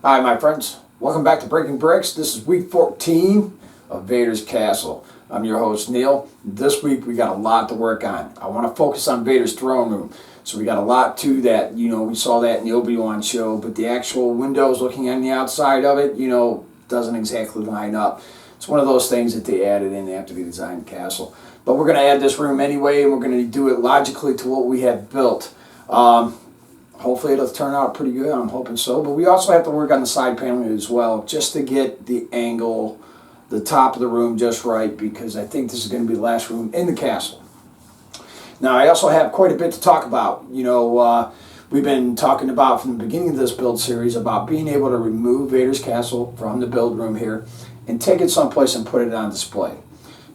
Hi, my friends. Welcome back to Breaking Bricks. This is week 14 of Vaders Castle. I'm your host, Neil. This week we got a lot to work on. I want to focus on Vader's throne room. So we got a lot to that. We saw that in the Obi-Wan show, but the actual windows looking on the outside of it, doesn't exactly line up. It's one of those things that they added in after they designed the castle. But we're going to add this room anyway, and we're going to do it logically to what we have built. Hopefully it'll turn out pretty good. I'm hoping so. But we also have to work on the side paneling as well, just to get the angle, the top of the room just right, because I think this is going to be the last room in the castle. Now, I also have quite a bit to talk about. We've been talking about from the beginning of this build series about being able to remove Vader's Castle from the build room here and take it someplace and put it on display.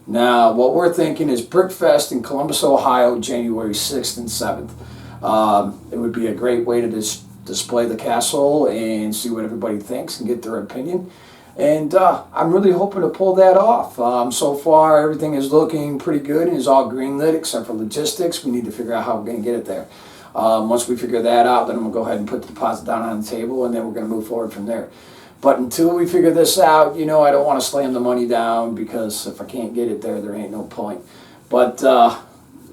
Now, what we're thinking is Brickfest in Columbus, Ohio, January 6th and 7th. It would be a great way to display the castle and see what everybody thinks and get their opinion. And I'm really hoping to pull that off. So far, everything is looking pretty good and is all green lit except for logistics. We need to figure out how we're going to get it there. Once we figure that out, then we'll go ahead and put the deposit down on the table, and then we're going to move forward from there. But until we figure this out, I don't want to slam the money down, because if I can't get it there ain't no point. But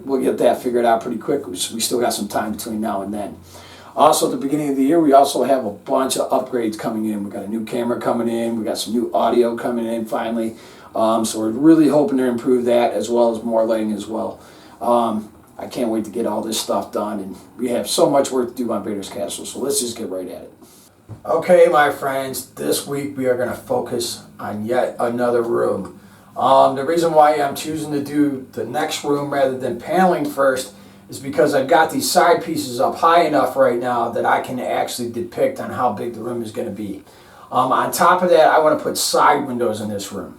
we'll get that figured out pretty quick. We still got some time between now and then. Also, at the beginning of the year, we also have a bunch of upgrades coming in. We got a new camera coming in. We got some new audio coming in finally. So we're really hoping to improve that, as well as more lighting as well. I can't wait to get all this stuff done, and we have so much work to do on Vader's Castle, so let's just get right at it. Okay, my friends, this week we are going to focus on yet another room. The reason why I'm choosing to do the next room rather than paneling first is because I've got these side pieces up high enough right now that I can actually depict on how big the room is going to be. On top of that, I want to put side windows in this room.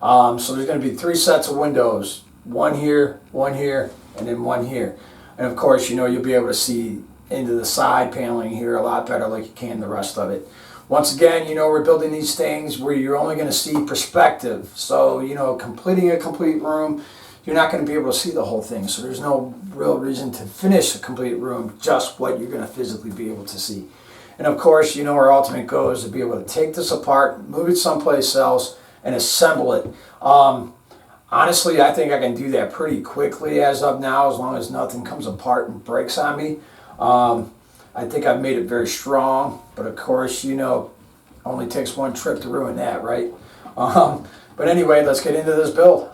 So there's going to be 3 sets of windows, one here, and then one here. And of course, you'll be able to see into the side paneling here a lot better like you can the rest of it. Once again, we're building these things where you're only going to see perspective. So, completing a complete room, you're not going to be able to see the whole thing. So there's no real reason to finish a complete room, just what you're going to physically be able to see. And of course, our ultimate goal is to be able to take this apart, move it someplace else, and assemble it. Honestly, I think I can do that pretty quickly as of now, as long as nothing comes apart and breaks on me. I think I've made it very strong, but of course, only takes one trip to ruin that, right? But anyway, let's get into this build.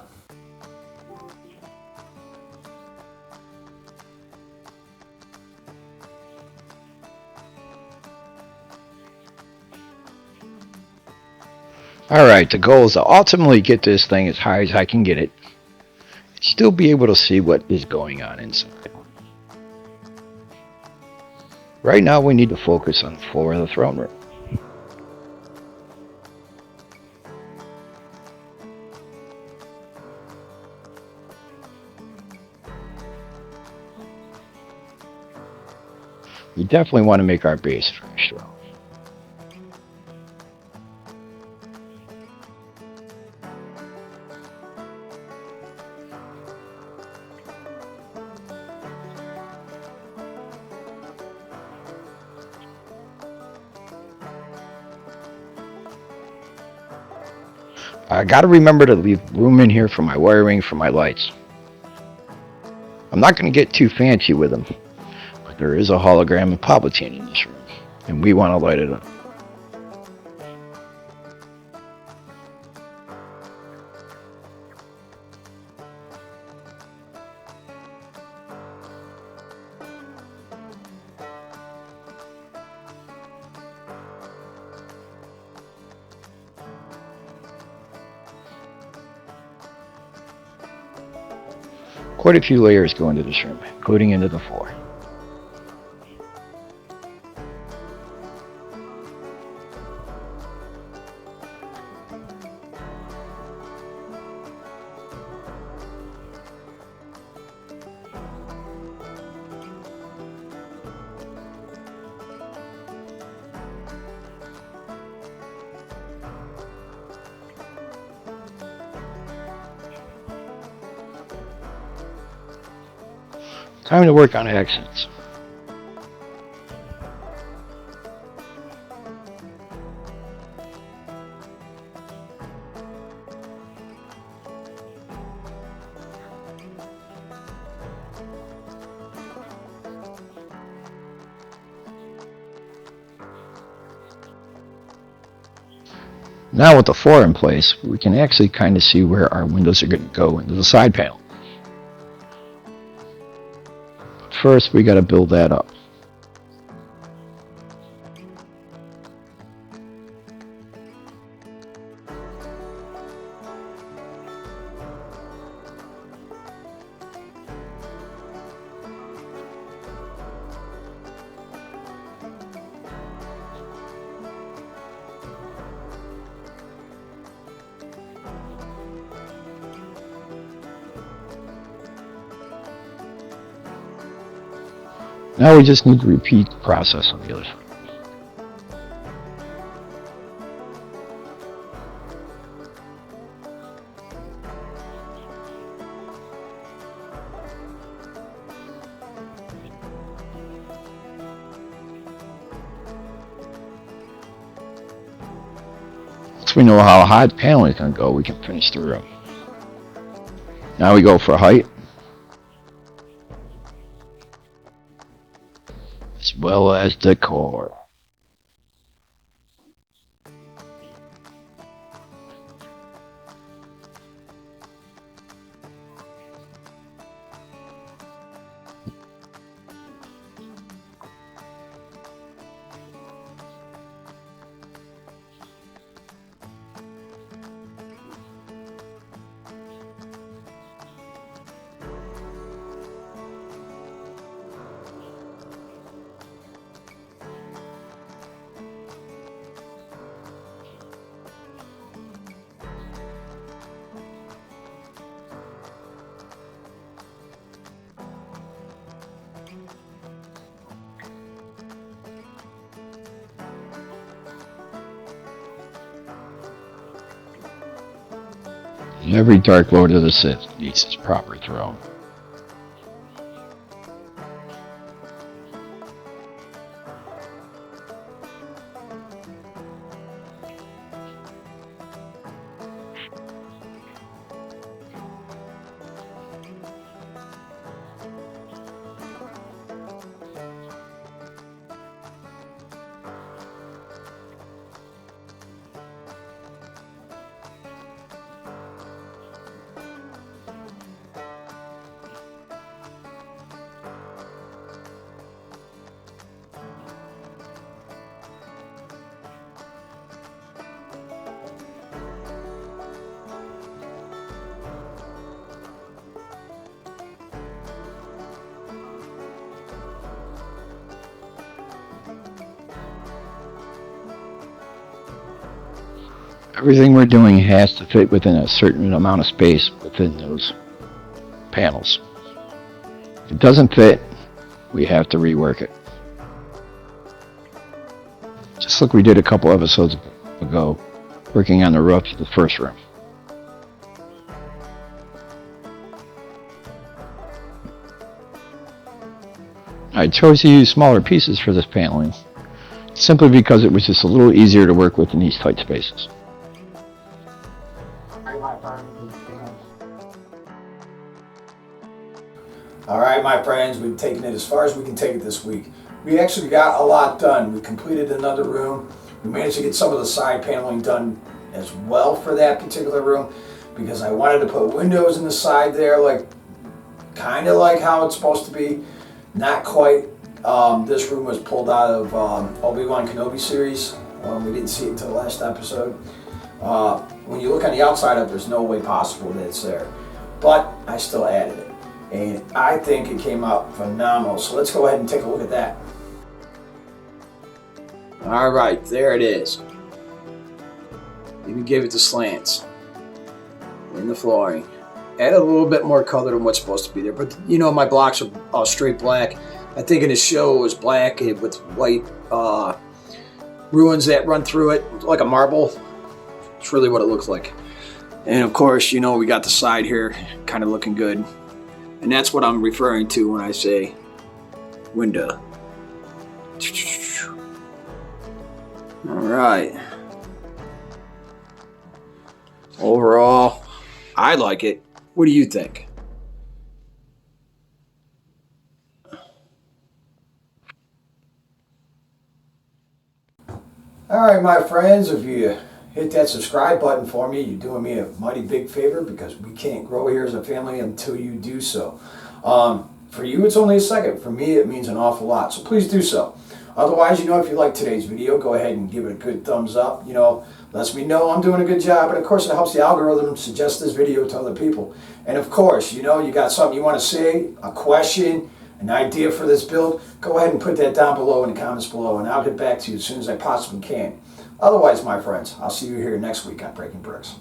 Alright, the goal is to ultimately get this thing as high as I can get it, and still be able to see what is going on inside. Right now we need to focus on the floor of the throne room. We definitely want to make our base very strong. I gotta remember to leave room in here for my wiring for my lights. I'm not gonna get too fancy with them, but there is a hologram of Palpatine in this room, and we want to light it up. Quite a few layers go into this room, including into the floor. Time to work on accents. Now with the floor in place, we can actually kind of see where our windows are going to go into the side panel. But first, we got to build that up. Now we just need to repeat the process on the other side. Once we know how high the panel is going to go, we can finish the room. Now we go for height, as well as decor. Every Dark Lord of the Sith needs his proper throne. Everything we're doing has to fit within a certain amount of space within those panels. If it doesn't fit, we have to rework it. Just like we did a couple episodes ago, working on the roof of the first room. I chose to use smaller pieces for this paneling, simply because it was just a little easier to work with in these tight spaces. All right, my friends, we've taken it as far as we can take it this week. We actually got a lot done. We completed another room. We managed to get some of the side paneling done as well for that particular room because I wanted to put windows in the side there, like kind of like how it's supposed to be. Not quite. This room was pulled out of Obi-Wan Kenobi series. We didn't see it until the last episode. When you look on the outside of it, there's no way possible that it's there. But I still added it. And I think it came out phenomenal. So let's go ahead and take a look at that. All right, there it is. Even gave it the slants in the flooring. Added a little bit more color than what's supposed to be there. But you know, my blocks are all straight black. I think in the show it was black with white ruins that run through it, like a marble. It's really what it looks like. And of course, you know, we got the side here kind of looking good. And that's what I'm referring to when I say window. All right. Overall, I like it. What do you think? All right, my friends, if you hit that subscribe button for me. You're doing me a mighty big favor because we can't grow here as a family until you do so. For you, it's only a second. For me, it means an awful lot. So please do so. Otherwise, if you like today's video, go ahead and give it a good thumbs up. Lets me know I'm doing a good job. And of course, it helps the algorithm suggest this video to other people. And of course, you got something you want to say, a question, an idea for this build, go ahead and put that down below in the comments below, and I'll get back to you as soon as I possibly can. Otherwise, my friends, I'll see you here next week on Breaking Bricks.